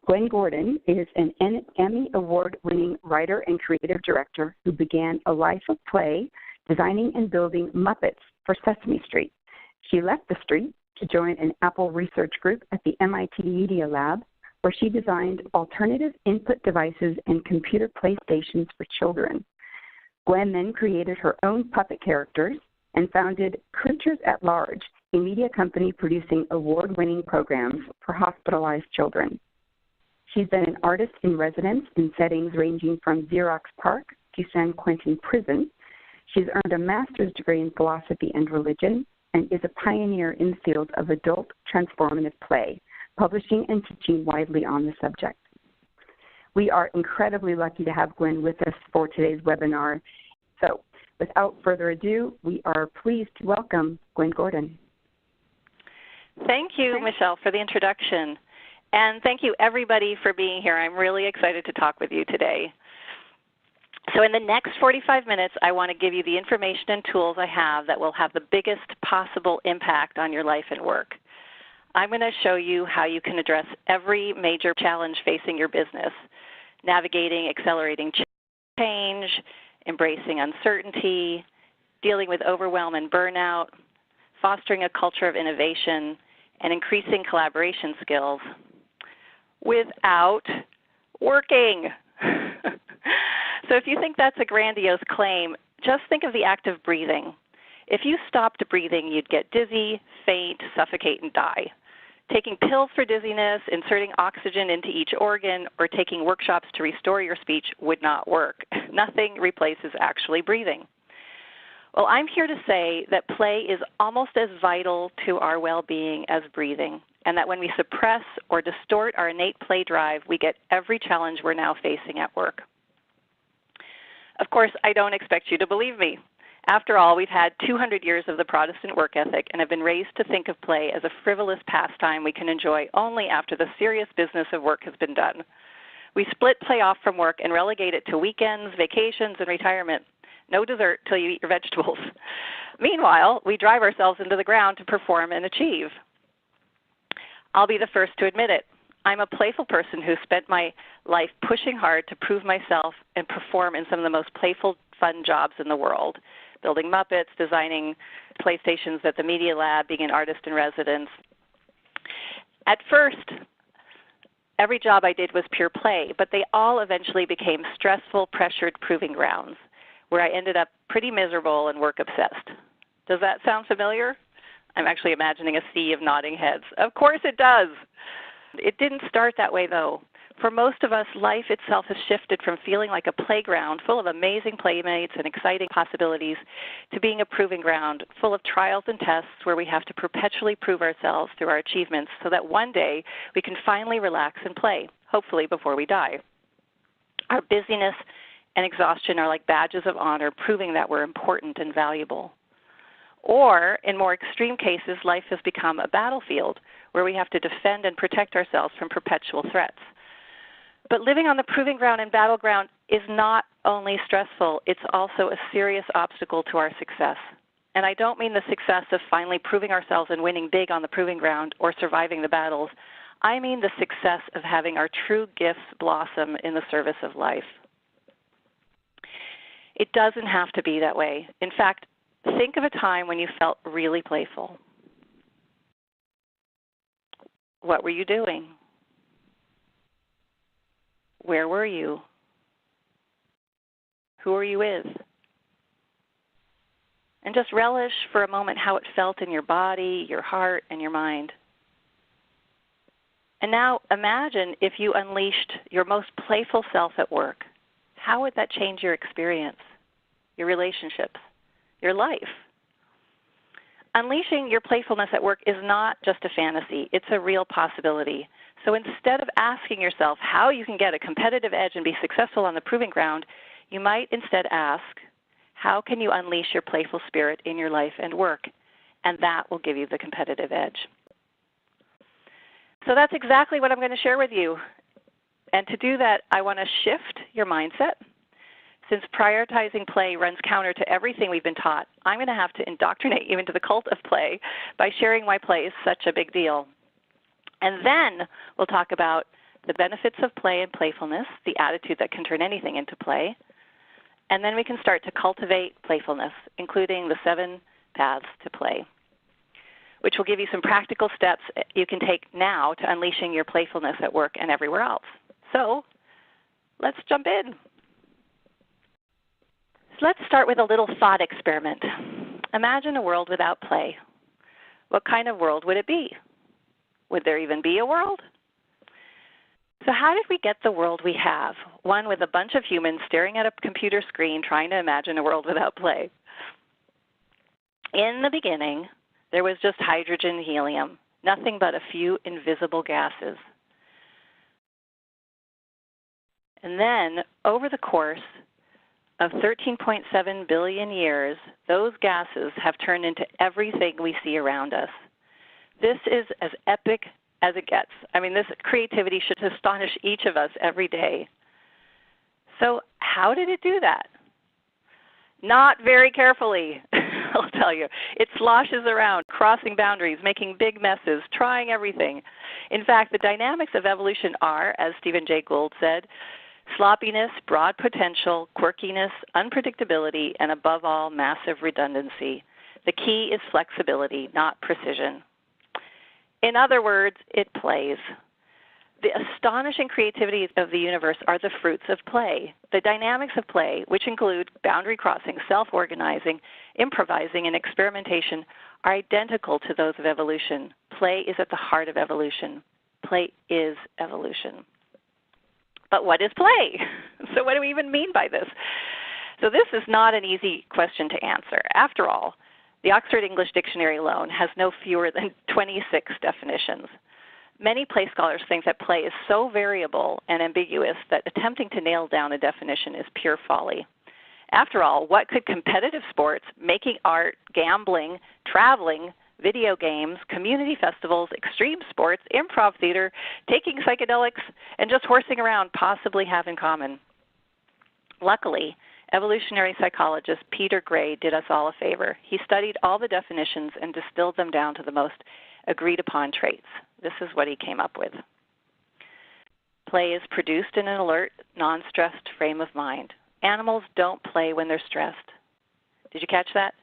Gwen Gordon is an Emmy Award-winning writer and creative director who began a life of play designing and building Muppets for Sesame Street. She left the street to join an Apple research group at the MIT Media Lab, where she designed alternative input devices and computer playstations for children. Gwen then created her own puppet characters and founded Creatures at Large, a media company producing award-winning programs for hospitalized children. She's been an artist in residence in settings ranging from Xerox PARC to San Quentin Prison. She's earned a master's degree in philosophy and religion and is a pioneer in the field of adult transformative play, publishing and teaching widely on the subject. We are incredibly lucky to have Gwen with us for today's webinar. So, without further ado, we are pleased to welcome Gwen Gordon. Thank you, Michelle, for the introduction. And thank you, everybody, for being here. I'm really excited to talk with you today. So in the next 45 minutes, I want to give you the information and tools I have that will have the biggest possible impact on your life and work. I'm going to show you how you can address every major challenge facing your business, navigating accelerating change, embracing uncertainty, dealing with overwhelm and burnout, fostering a culture of innovation, and increasing collaboration skills without working. So if you think that's a grandiose claim, just think of the act of breathing. If you stopped breathing, you'd get dizzy, faint, suffocate, and die. Taking pills for dizziness, inserting oxygen into each organ, or taking workshops to restore your speech would not work. Nothing replaces actually breathing. Well, I'm here to say that play is almost as vital to our well-being as breathing, and that when we suppress or distort our innate play drive, we get every challenge we're now facing at work. Of course, I don't expect you to believe me. After all, we've had 200 years of the Protestant work ethic and have been raised to think of play as a frivolous pastime we can enjoy only after the serious business of work has been done. We split play off from work and relegate it to weekends, vacations, and retirement. No dessert till you eat your vegetables. Meanwhile, we drive ourselves into the ground to perform and achieve. I'll be the first to admit it. I'm a playful person who spent my life pushing hard to prove myself and perform in some of the most playful, fun jobs in the world. Building Muppets, designing playstations at the Media Lab, being an artist in residence. At first, every job I did was pure play, but they all eventually became stressful, pressured proving grounds, where I ended up pretty miserable and work-obsessed. Does that sound familiar? I'm actually imagining a sea of nodding heads. Of course it does. It didn't start that way, though. For most of us, life itself has shifted from feeling like a playground full of amazing playmates and exciting possibilities to being a proving ground full of trials and tests where we have to perpetually prove ourselves through our achievements so that one day we can finally relax and play, hopefully before we die. Our busyness and exhaustion are like badges of honor proving that we're important and valuable. Or, in more extreme cases, life has become a battlefield where we have to defend and protect ourselves from perpetual threats. But living on the proving ground and battleground is not only stressful, it's also a serious obstacle to our success. And I don't mean the success of finally proving ourselves and winning big on the proving ground or surviving the battles. I mean the success of having our true gifts blossom in the service of life. It doesn't have to be that way. In fact, think of a time when you felt really playful. What were you doing? Where were you? Who were you with? And just relish for a moment how it felt in your body, your heart, and your mind. And now imagine if you unleashed your most playful self at work. How would that change your experience, your relationships, your life? Unleashing your playfulness at work is not just a fantasy. It's a real possibility. So instead of asking yourself how you can get a competitive edge and be successful on the proving ground, you might instead ask, how can you unleash your playful spirit in your life and work? And that will give you the competitive edge. So that's exactly what I'm going to share with you. And to do that, I want to shift your mindset. Since prioritizing play runs counter to everything we've been taught, I'm going to have to indoctrinate you into the cult of play by sharing why play is such a big deal. And then we'll talk about the benefits of play and playfulness, the attitude that can turn anything into play, and then we can start to cultivate playfulness, including the 7 paths to play, which will give you some practical steps you can take now to unleashing your playfulness at work and everywhere else. So let's jump in. So let's start with a little thought experiment. Imagine a world without play. What kind of world would it be? Would there even be a world? So how did we get the world we have, one with a bunch of humans staring at a computer screen trying to imagine a world without play? In the beginning, there was just hydrogen and helium, nothing but a few invisible gases. And then, over the course of 13.7 billion years, those gases have turned into everything we see around us. This is as epic as it gets. I mean, this creativity should astonish each of us every day. So how did it do that? Not very carefully, I'll tell you. It sloshes around, crossing boundaries, making big messes, trying everything. In fact, the dynamics of evolution are, as Stephen Jay Gould said, sloppiness, broad potential, quirkiness, unpredictability, and above all, massive redundancy. The key is flexibility, not precision. In other words, it plays. The astonishing creativity of the universe are the fruits of play. The dynamics of play, which include boundary crossing, self-organizing, improvising, and experimentation, are identical to those of evolution. Play is at the heart of evolution. Play is evolution. But what is play? So what do we even mean by this? So this is not an easy question to answer. After all, the Oxford English Dictionary alone has no fewer than 26 definitions. Many play scholars think that play is so variable and ambiguous that attempting to nail down a definition is pure folly. After all, what could competitive sports, making art, gambling, traveling, video games, community festivals, extreme sports, improv theater, taking psychedelics, and just horsing around possibly have in common? Luckily, evolutionary psychologist Peter Gray did us all a favor. He studied all the definitions and distilled them down to the most agreed upon traits. This is what he came up with. Play is produced in an alert, non-stressed frame of mind. Animals don't play when they're stressed. Did you catch that?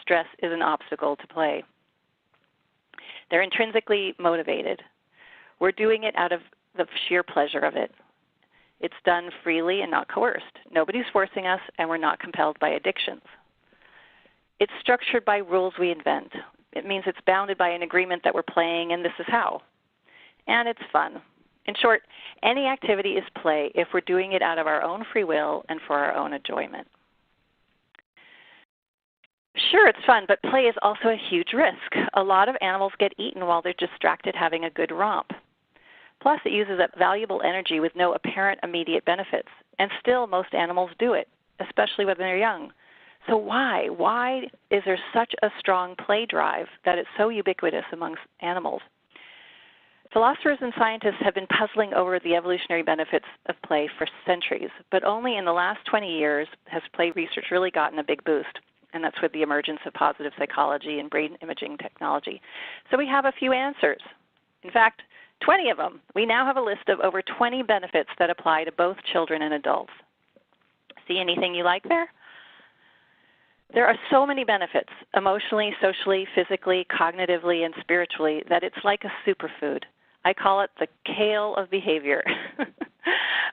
Stress is an obstacle to play. They're intrinsically motivated. We're doing it out of the sheer pleasure of it. It's done freely and not coerced. Nobody's forcing us, and we're not compelled by addictions. It's structured by rules we invent. It means it's bounded by an agreement that we're playing, and this is how. And it's fun. In short, any activity is play if we're doing it out of our own free will and for our own enjoyment. Sure, it's fun, but play is also a huge risk. A lot of animals get eaten while they're distracted having a good romp. Plus, it uses up valuable energy with no apparent immediate benefits. And still, most animals do it, especially when they're young. So why? Why is there such a strong play drive that it's so ubiquitous amongst animals? Philosophers and scientists have been puzzling over the evolutionary benefits of play for centuries, but only in the last 20 years has play research really gotten a big boost, and that's with the emergence of positive psychology and brain imaging technology. So we have a few answers. In fact, 20 of them. We now have a list of over 20 benefits that apply to both children and adults. See anything you like there? There are so many benefits, emotionally, socially, physically, cognitively, and spiritually, that it's like a superfood. I call it the kale of behavior.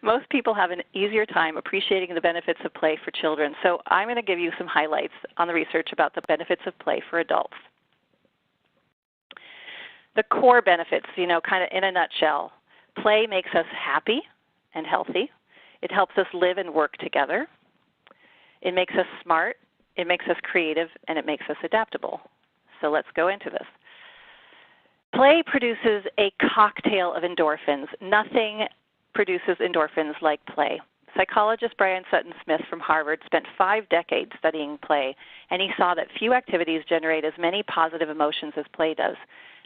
Most people have an easier time appreciating the benefits of play for children, so I'm going to give you some highlights on the research about the benefits of play for adults. The core benefits, kind of in a nutshell. Play makes us happy and healthy. It helps us live and work together. It makes us smart. It makes us creative, and it makes us adaptable. So let's go into this. Play produces a cocktail of endorphins. Nothing produces endorphins like play. Psychologist Brian Sutton Smith from Harvard spent 5 decades studying play, and he saw that few activities generate as many positive emotions as play does.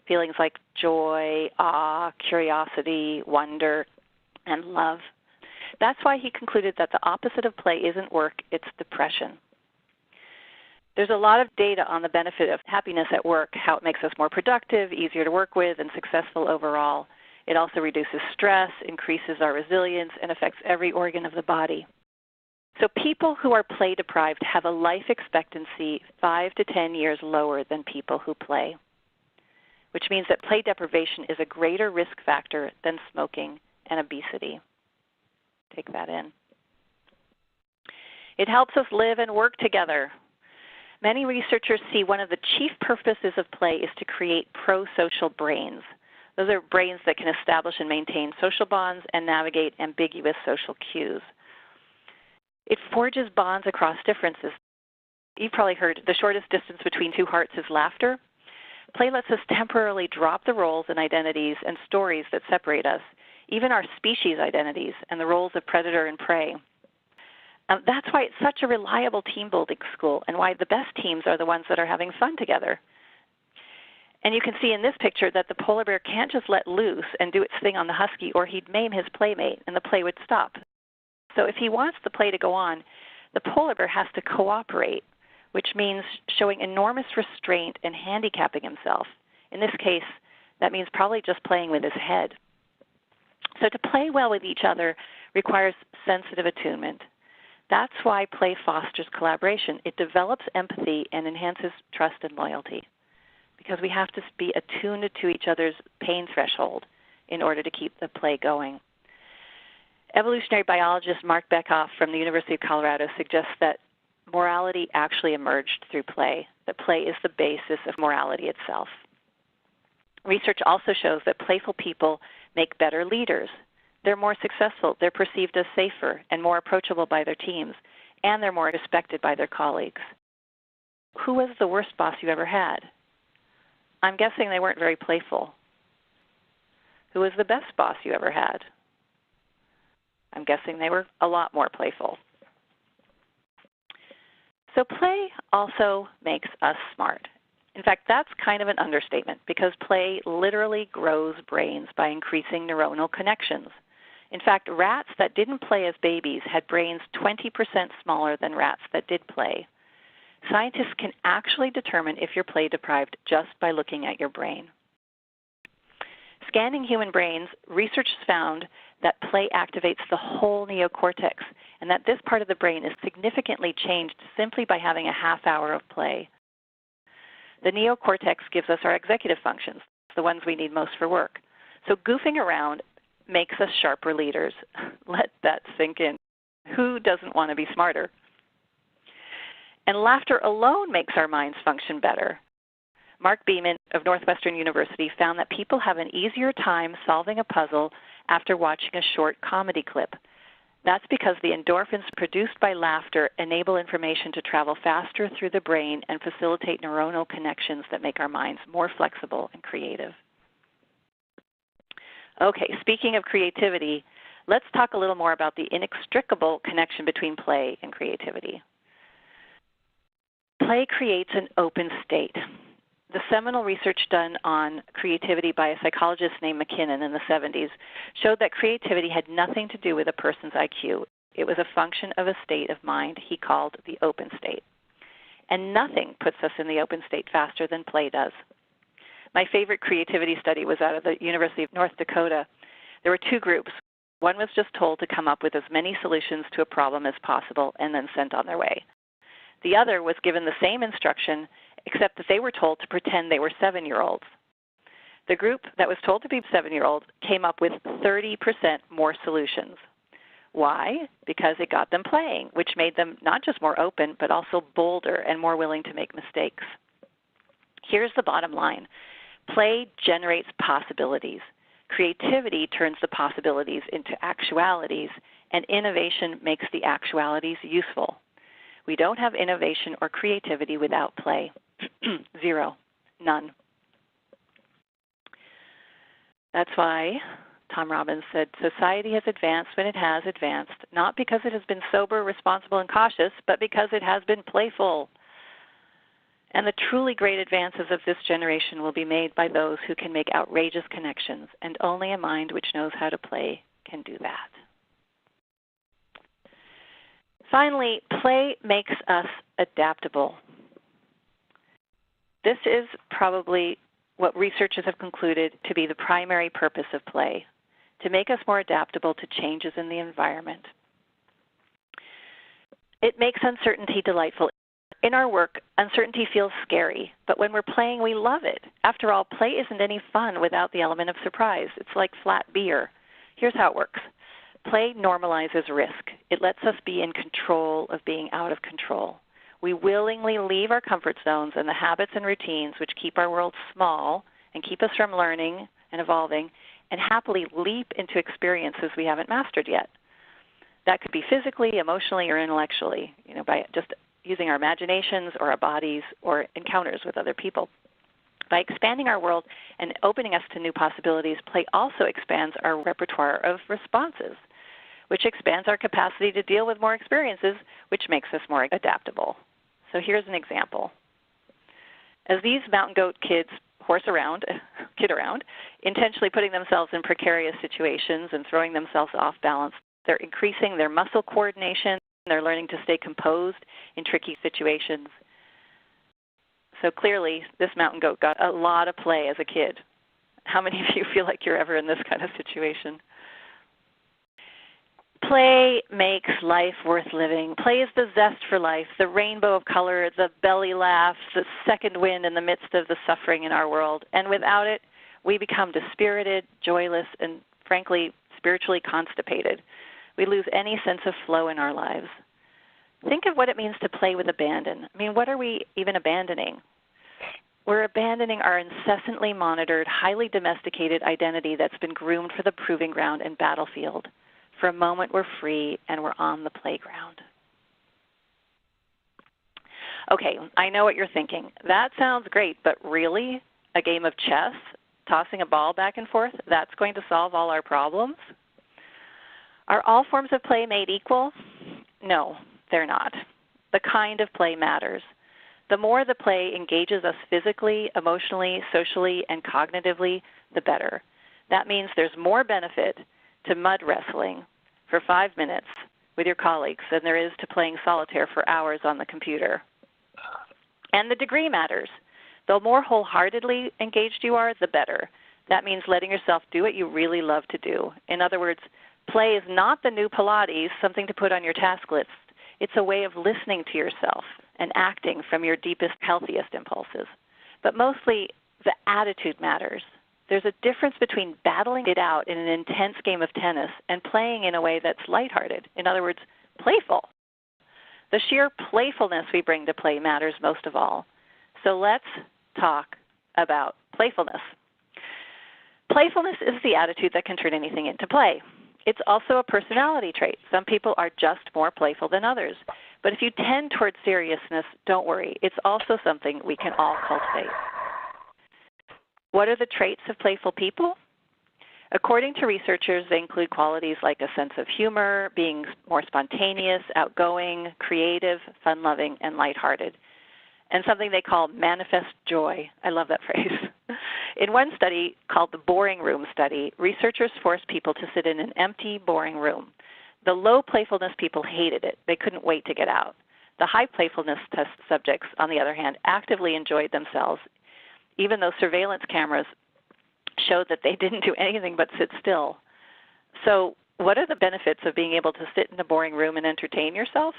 Feelings like joy, awe, curiosity, wonder, and love. That's why he concluded that the opposite of play isn't work, it's depression. There's a lot of data on the benefit of happiness at work, how it makes us more productive, easier to work with, and successful overall. It also reduces stress, increases our resilience, and affects every organ of the body. So people who are play deprived have a life expectancy 5 to 10 years lower than people who play, which means that play deprivation is a greater risk factor than smoking and obesity. Take that in. It helps us live and work together. Many researchers see one of the chief purposes of play is to create pro-social brains. Those are brains that can establish and maintain social bonds and navigate ambiguous social cues. It forges bonds across differences. You've probably heard the shortest distance between two hearts is laughter. Play lets us temporarily drop the roles and identities and stories that separate us, even our species identities and the roles of predator and prey. That's why it's such a reliable team-building school and why the best teams are the ones that are having fun together. And you can see in this picture that the polar bear can't just let loose and do its thing on the husky, or he'd maim his playmate and the play would stop. So if he wants the play to go on, the polar bear has to cooperate, which means showing enormous restraint and handicapping himself. In this case, that means probably just playing with his head. So to play well with each other requires sensitive attunement. That's why play fosters collaboration. It develops empathy and enhances trust and loyalty, because we have to be attuned to each other's pain threshold in order to keep the play going. Evolutionary biologist Mark Beckhoff from the University of Colorado suggests that morality actually emerged through play, that play is the basis of morality itself. Research also shows that playful people make better leaders. They're more successful, they're perceived as safer and more approachable by their teams, and they're more respected by their colleagues. Who was the worst boss you ever had? I'm guessing they weren't very playful. Who was the best boss you ever had? I'm guessing they were a lot more playful. So play also makes us smart. In fact, that's kind of an understatement, because play literally grows brains by increasing neuronal connections. In fact, rats that didn't play as babies had brains 20% smaller than rats that did play. Scientists can actually determine if you're play deprived just by looking at your brain. Scanning human brains, researchers found that play activates the whole neocortex, and that this part of the brain is significantly changed simply by having a half hour of play. The neocortex gives us our executive functions, the ones we need most for work. So goofing around makes us sharper leaders. Let that sink in. Who doesn't want to be smarter? And laughter alone makes our minds function better. Mark Beeman of Northwestern University found that people have an easier time solving a puzzle after watching a short comedy clip. That's because the endorphins produced by laughter enable information to travel faster through the brain and facilitate neuronal connections that make our minds more flexible and creative. Okay, speaking of creativity, let's talk a little more about the inextricable connection between play and creativity. Play creates an open state. The seminal research done on creativity by a psychologist named McKinnon in the 70s showed that creativity had nothing to do with a person's IQ. It was a function of a state of mind he called the open state. And nothing puts us in the open state faster than play does. My favorite creativity study was out of the University of North Dakota. There were two groups. One was just told to come up with as many solutions to a problem as possible and then sent on their way. The other was given the same instruction, except that they were told to pretend they were 7-year-olds. The group that was told to be 7-year-olds came up with 30% more solutions. Why? Because it got them playing, which made them not just more open, but also bolder and more willing to make mistakes. Here's the bottom line. Play generates possibilities. Creativity turns the possibilities into actualities, and innovation makes the actualities useful. We don't have innovation or creativity without play. Zero. None. That's why Tom Robbins said, society has advanced when it has advanced, not because it has been sober, responsible, and cautious, but because it has been playful. And the truly great advances of this generation will be made by those who can make outrageous connections, and only a mind which knows how to play can do that. Finally, play makes us adaptable. This is probably what researchers have concluded to be the primary purpose of play, to make us more adaptable to changes in the environment. It makes uncertainty delightful. In our work, uncertainty feels scary, but when we're playing, we love it. After all, play isn't any fun without the element of surprise. It's like flat beer. Here's how it works. Play normalizes risk. It lets us be in control of being out of control. We willingly leave our comfort zones and the habits and routines which keep our world small and keep us from learning and evolving, and happily leap into experiences we haven't mastered yet. That could be physically, emotionally, or intellectually, by just using our imaginations or our bodies or encounters with other people. By expanding our world and opening us to new possibilities, play also expands our repertoire of responses, which expands our capacity to deal with more experiences, which makes us more adaptable. So here's an example. As these mountain goat kids kid around, intentionally putting themselves in precarious situations and throwing themselves off balance, they're increasing their muscle coordination. They're learning to stay composed in tricky situations. So clearly, this mountain goat got a lot of play as a kid. How many of you feel like you're ever in this kind of situation? Play makes life worth living. Play is the zest for life, the rainbow of color, the belly laugh, the second wind in the midst of the suffering in our world. And without it, we become dispirited, joyless, and frankly, spiritually constipated. We lose any sense of flow in our lives. Think of what it means to play with abandon. What are we even abandoning? We're abandoning our incessantly monitored, highly domesticated identity that's been groomed for the proving ground and battlefield. For a moment, we're free and we're on the playground. Okay, I know what you're thinking. That sounds great, but really? A game of chess, tossing a ball back and forth, that's going to solve all our problems? Are all forms of play made equal? No, they're not. The kind of play matters. The more the play engages us physically, emotionally, socially, and cognitively, the better. That means there's more benefit to mud wrestling for 5 minutes with your colleagues than there is to playing solitaire for hours on the computer. And the degree matters. The more wholeheartedly engaged you are, the better. That means letting yourself do what you really love to do. In other words, play is not the new Pilates, something to put on your task list. It's a way of listening to yourself and acting from your deepest, healthiest impulses. But mostly, the attitude matters. There's a difference between battling it out in an intense game of tennis and playing in a way that's lighthearted. In other words, playful. The sheer playfulness we bring to play matters most of all. So let's talk about playfulness. Playfulness is the attitude that can turn anything into play. It's also a personality trait. Some people are just more playful than others. But if you tend towards seriousness, don't worry. It's also something we can all cultivate. What are the traits of playful people? According to researchers, they include qualities like a sense of humor, being more spontaneous, outgoing, creative, fun-loving, and lighthearted, and something they call manifest joy. I love that phrase. In one study called the Boring Room Study, researchers forced people to sit in an empty, boring room. The low playfulness people hated it. They couldn't wait to get out. The high playfulness test subjects, on the other hand, actively enjoyed themselves, even though surveillance cameras showed that they didn't do anything but sit still. So what are the benefits of being able to sit in a boring room and entertain yourself?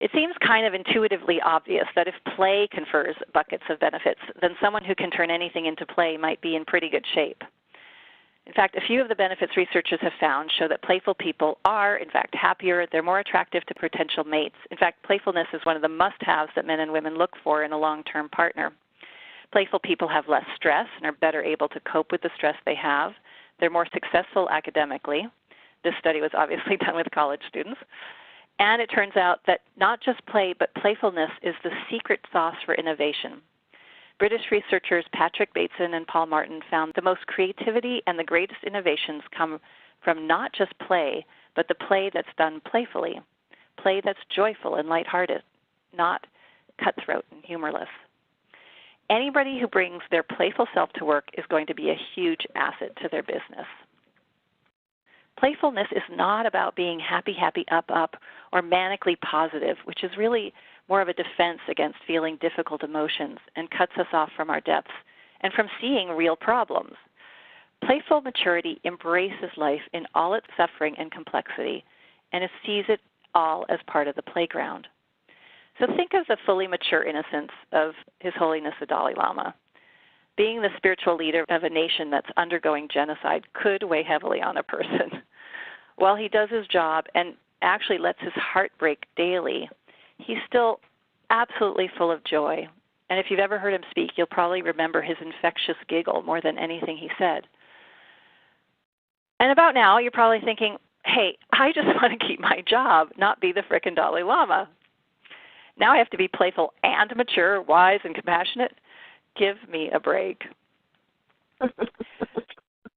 It seems kind of intuitively obvious that if play confers buckets of benefits, then someone who can turn anything into play might be in pretty good shape. In fact, a few of the benefits researchers have found show that playful people are, in fact, happier. They're more attractive to potential mates. In fact, playfulness is one of the must-haves that men and women look for in a long-term partner. Playful people have less stress and are better able to cope with the stress they have. They're more successful academically. This study was obviously done with college students. And it turns out that not just play, but playfulness is the secret sauce for innovation. British researchers Patrick Bateson and Paul Martin found the most creativity and the greatest innovations come from not just play, but the play that's done playfully, play that's joyful and lighthearted, not cutthroat and humorless. Anybody who brings their playful self to work is going to be a huge asset to their business. Playfulness is not about being happy, up, or manically positive, which is really more of a defense against feeling difficult emotions, and cuts us off from our depths and from seeing real problems. Playful maturity embraces life in all its suffering and complexity, and it sees it all as part of the playground. So think of the fully mature innocence of His Holiness the Dalai Lama. Being the spiritual leader of a nation that's undergoing genocide could weigh heavily on a person. While he does his job and actually lets his heart break daily, he's still absolutely full of joy. And if you've ever heard him speak, you'll probably remember his infectious giggle more than anything he said. And about now, you're probably thinking, hey, I just want to keep my job, not be the frickin' Dalai Lama. Now I have to be playful and mature, wise, and compassionate? Give me a break.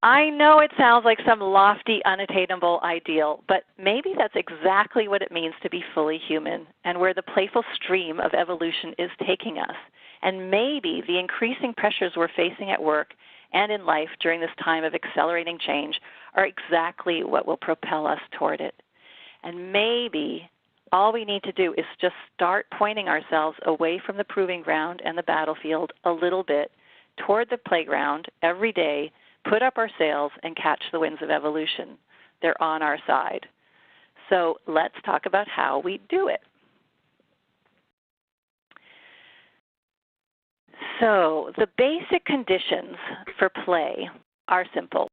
I know it sounds like some lofty, unattainable ideal, but maybe that's exactly what it means to be fully human and where the playful stream of evolution is taking us. And maybe the increasing pressures we're facing at work and in life during this time of accelerating change are exactly what will propel us toward it. And maybe all we need to do is just start pointing ourselves away from the proving ground and the battlefield a little bit toward the playground every day, put up our sails, and catch the winds of evolution. They're on our side. So let's talk about how we do it. So the basic conditions for play are simple.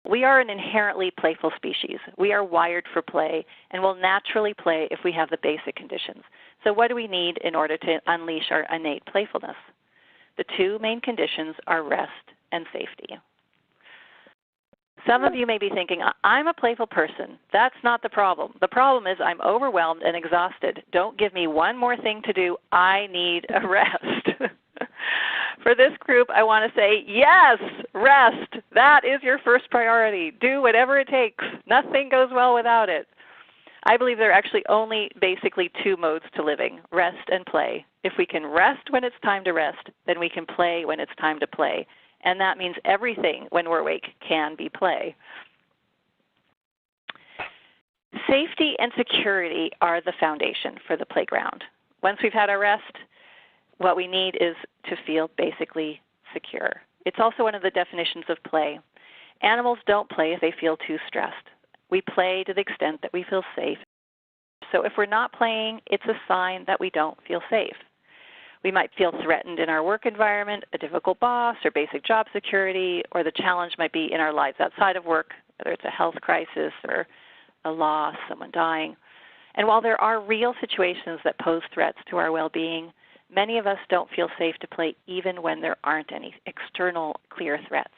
We are an inherently playful species. We are wired for play and will naturally play if we have the basic conditions. So what do we need in order to unleash our innate playfulness? The two main conditions are rest and safety. Some of you may be thinking, I'm a playful person. That's not the problem. The problem is I'm overwhelmed and exhausted. Don't give me one more thing to do. I need a rest. For this group, I want to say, yes, rest. That is your first priority. Do whatever it takes. Nothing goes well without it. I believe there are actually only basically two modes to living, rest and play. If we can rest when it's time to rest, then we can play when it's time to play. And that means everything when we're awake can be play. Safety and security are the foundation for the playground. Once we've had our rest, what we need is to feel basically secure. It's also one of the definitions of play. Animals don't play if they feel too stressed. We play to the extent that we feel safe. So if we're not playing, it's a sign that we don't feel safe. We might feel threatened in our work environment, a difficult boss, or basic job security, or the challenge might be in our lives outside of work, whether it's a health crisis or a loss, someone dying. And while there are real situations that pose threats to our well-being, many of us don't feel safe to play even when there aren't any external clear threats.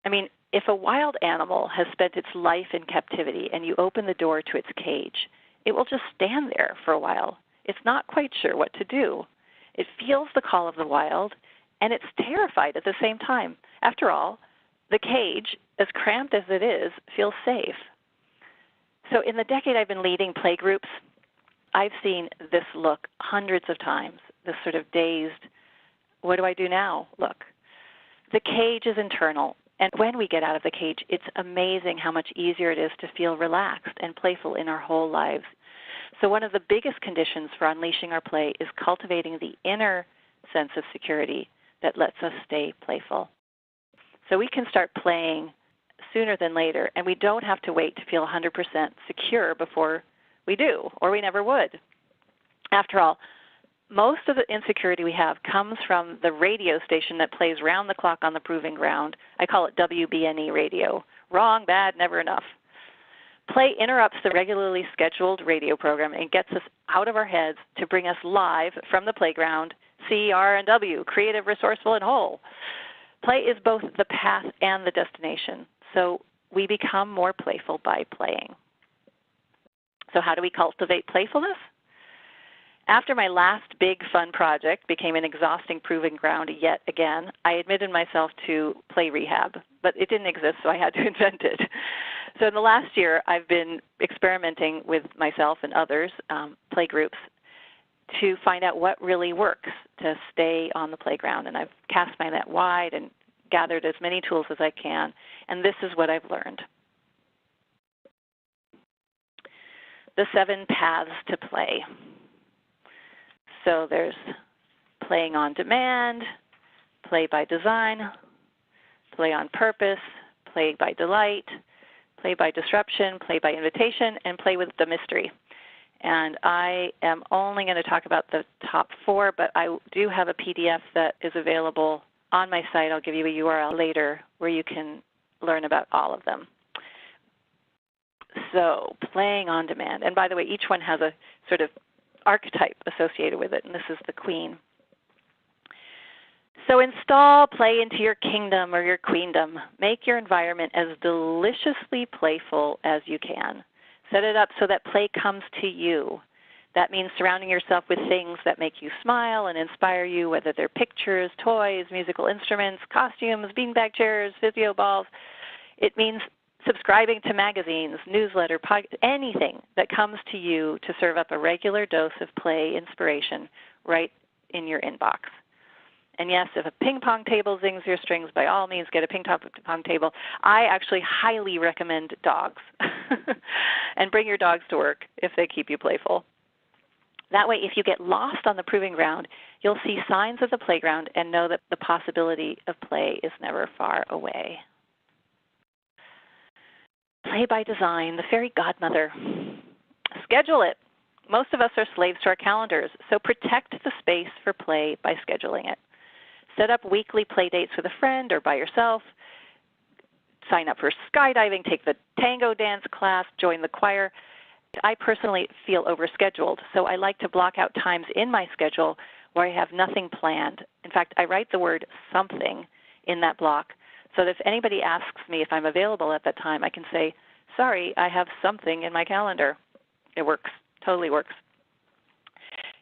I mean, if a wild animal has spent its life in captivity and you open the door to its cage, it will just stand there for a while. It's not quite sure what to do. It feels the call of the wild, and it's terrified at the same time. After all, the cage, as cramped as it is, feels safe. So in the decade I've been leading play groups, I've seen this look hundreds of times, this sort of dazed, what do I do now look. The cage is internal, and when we get out of the cage, it's amazing how much easier it is to feel relaxed and playful in our whole lives. So one of the biggest conditions for unleashing our play is cultivating the inner sense of security that lets us stay playful. So we can start playing sooner than later, and we don't have to wait to feel 100% secure before we do, or we never would. After all, most of the insecurity we have comes from the radio station that plays round the clock on the proving ground. I call it WBNE radio. Wrong, bad, never enough. Play interrupts the regularly scheduled radio program and gets us out of our heads to bring us live from the playground, C-R-N-W, creative, resourceful, and whole. Play is both the path and the destination, so we become more playful by playing. So how do we cultivate playfulness? After my last big fun project became an exhausting proving ground yet again, I admitted myself to play rehab, but it didn't exist, so I had to invent it. So in the last year, I've been experimenting with myself and others, play groups, to find out what really works to stay on the playground. And I've cast my net wide and gathered as many tools as I can, and this is what I've learned. The 7 paths to play. So there's playing on demand, play by design, play on purpose, play by delight, play by disruption, play by invitation, and play with the mystery. And I am only going to talk about the top 4, but I do have a PDF that is available on my site. I'll give you a URL later where you can learn about all of them. So playing on demand. And by the way, each one has a sort of archetype associated with it, and this is the queen. So install play into your kingdom or your queendom. Make your environment as deliciously playful as you can. Set it up so that play comes to you. That means surrounding yourself with things that make you smile and inspire you, whether they're pictures, toys, musical instruments, costumes, beanbag chairs, physio balls. It means subscribing to magazines, newsletter, anything that comes to you to serve up a regular dose of play inspiration right in your inbox. And yes, if a ping pong table zings your strings, by all means get a ping pong table. I actually highly recommend dogs. And bring your dogs to work if they keep you playful. That way, if you get lost on the proving ground, you'll see signs of the playground and know that the possibility of play is never far away. Play by design, the fairy godmother. Schedule it. Most of us are slaves to our calendars, so protect the space for play by scheduling it. Set up weekly play dates with a friend or by yourself. Sign up for skydiving, take the tango dance class, join the choir. I personally feel overscheduled, so I like to block out times in my schedule where I have nothing planned. In fact, I write the word something in that block so that if anybody asks me if I'm available at that time, I can say, sorry, I have something in my calendar. It works, totally works.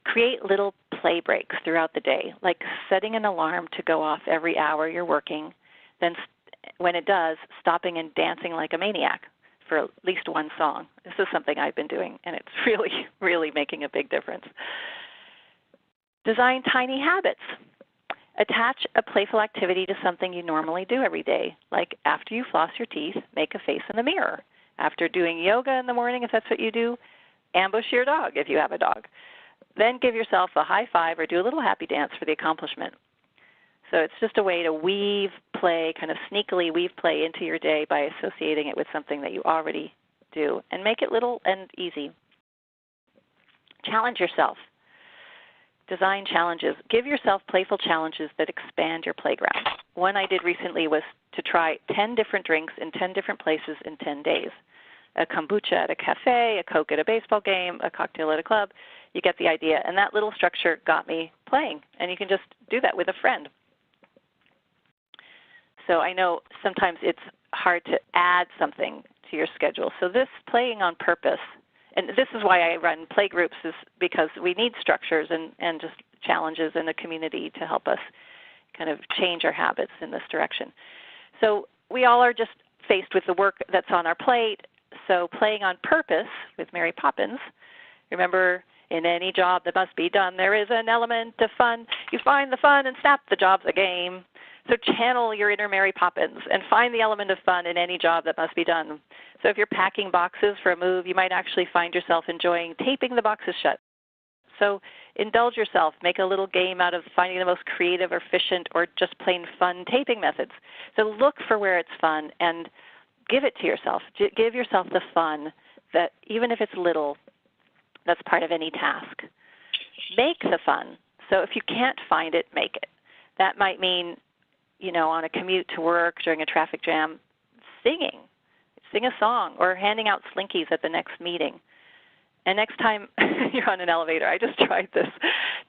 Create little play breaks throughout the day, like setting an alarm to go off every hour you're working, then when it does, stopping and dancing like a maniac for at least one song. This is something I've been doing, and it's really, really making a big difference. Design tiny habits. Attach a playful activity to something you normally do every day, like after you floss your teeth, make a face in the mirror. After doing yoga in the morning, if that's what you do, ambush your dog if you have a dog. Then give yourself a high five or do a little happy dance for the accomplishment. So it's just a way to weave play, kind of sneakily weave play into your day by associating it with something that you already do, and make it little and easy. Challenge yourself. Design challenges. Give yourself playful challenges that expand your playground. One I did recently was to try 10 different drinks in 10 different places in 10 days. A kombucha at a cafe, a Coke at a baseball game, a cocktail at a club. You get the idea. And that little structure got me playing. And you can just do that with a friend. So I know sometimes it's hard to add something to your schedule. So this playing on purpose, and this is why I run play groups, is because we need structures and just challenges in the community to help us kind of change our habits in this direction. So we all are just faced with the work that's on our plate. So playing on purpose with Mary Poppins, remember, in any job that must be done, there is an element of fun. You find the fun and snap, the job's a game. So channel your inner Mary Poppins and find the element of fun in any job that must be done. So if you're packing boxes for a move, you might actually find yourself enjoying taping the boxes shut. So indulge yourself. Make a little game out of finding the most creative or efficient or just plain fun taping methods. So look for where it's fun and give it to yourself. Give yourself the fun that, even if it's little, that's part of any task. Make the fun. So if you can't find it, make it. That might mean, on a commute to work during a traffic jam, singing. Sing a song or handing out Slinkies at the next meeting. And next time you're on an elevator, I just tried this.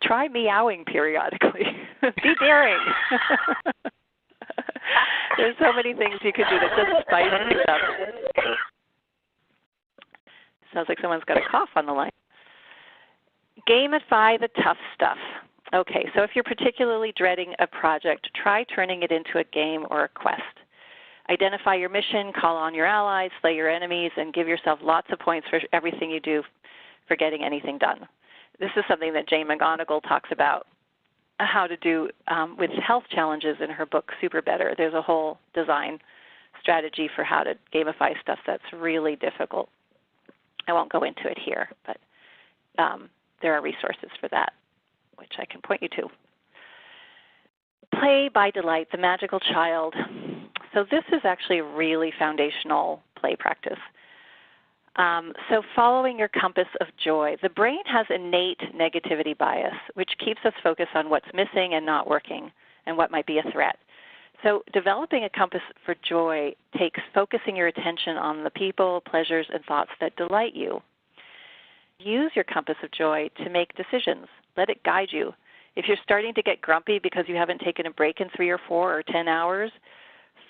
Try meowing periodically. Be daring. There's so many things you could do that just spice it up. Sounds like someone's got a cough on the line. Gamify the tough stuff. Okay, so if you're particularly dreading a project, try turning it into a game or a quest. Identify your mission, call on your allies, slay your enemies, and give yourself lots of points for everything you do for getting anything done. This is something that Jane McGonigal talks about how to do with health challenges in her book, Super Better. There's a whole design strategy for how to gamify stuff that's really difficult. I won't go into it here, but there are resources for that. which I can point you to. Play by delight, the magical child. So this is actually a really foundational play practice. So following your compass of joy, the brain has innate negativity bias, which keeps us focused on what's missing and not working and what might be a threat. So developing a compass for joy takes focusing your attention on the people, pleasures, and thoughts that delight you. Use your compass of joy to make decisions. Let it guide you. If you're starting to get grumpy because you haven't taken a break in 3 or 4 or 10 hours,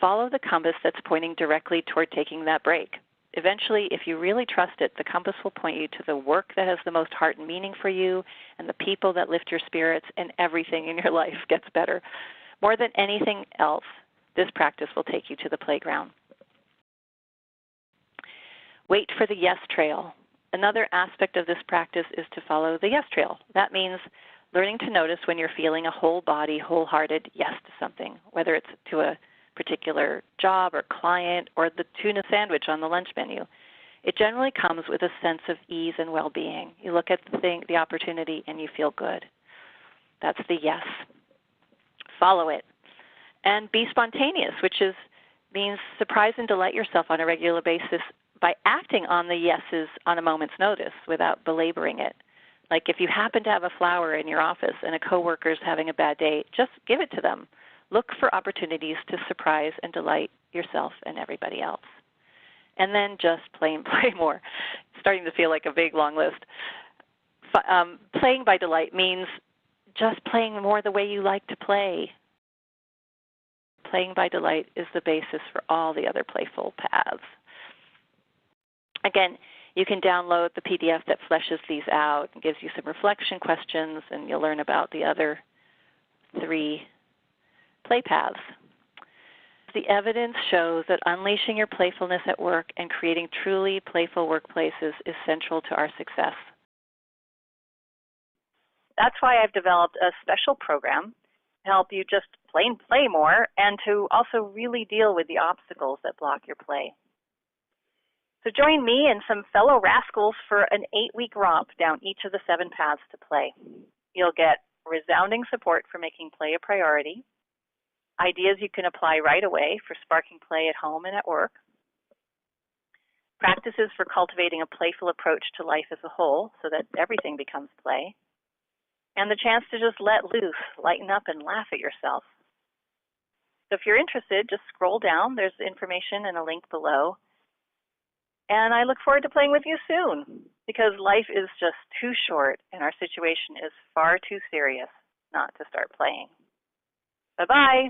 follow the compass that's pointing directly toward taking that break. Eventually, if you really trust it, the compass will point you to the work that has the most heart and meaning for you and the people that lift your spirits, and everything in your life gets better. More than anything else, this practice will take you to the playground. Wait for the yes trail. Another aspect of this practice is to follow the yes trail. That means learning to notice when you're feeling a whole body, wholehearted yes to something, whether it's to a particular job or client or the tuna sandwich on the lunch menu. It generally comes with a sense of ease and well-being. You look at the opportunity and you feel good. That's the yes. Follow it. And be spontaneous, which means surprise and delight yourself on a regular basis by acting on the yeses on a moment's notice without belaboring it. Like if you happen to have a flower in your office and a coworker's having a bad day, just give it to them. Look for opportunities to surprise and delight yourself and everybody else. And then just play and play more. It's starting to feel like a big, long list. Playing by delight means just playing more the way you like to play. Playing by delight is the basis for all the other playful paths. Again, you can download the PDF that fleshes these out and gives you some reflection questions, and you'll learn about the other 3 play paths. The evidence shows that unleashing your playfulness at work and creating truly playful workplaces is central to our success. That's why I've developed a special program to help you just plain play more and to also really deal with the obstacles that block your play. So join me and some fellow rascals for an 8-week romp down each of the 7 paths to play. You'll get resounding support for making play a priority, ideas you can apply right away for sparking play at home and at work, practices for cultivating a playful approach to life as a whole so that everything becomes play, and the chance to just let loose, lighten up, and laugh at yourself. So if you're interested, just scroll down. There's information and a link below. And I look forward to playing with you soon, because life is just too short and our situation is far too serious not to start playing. Bye-bye.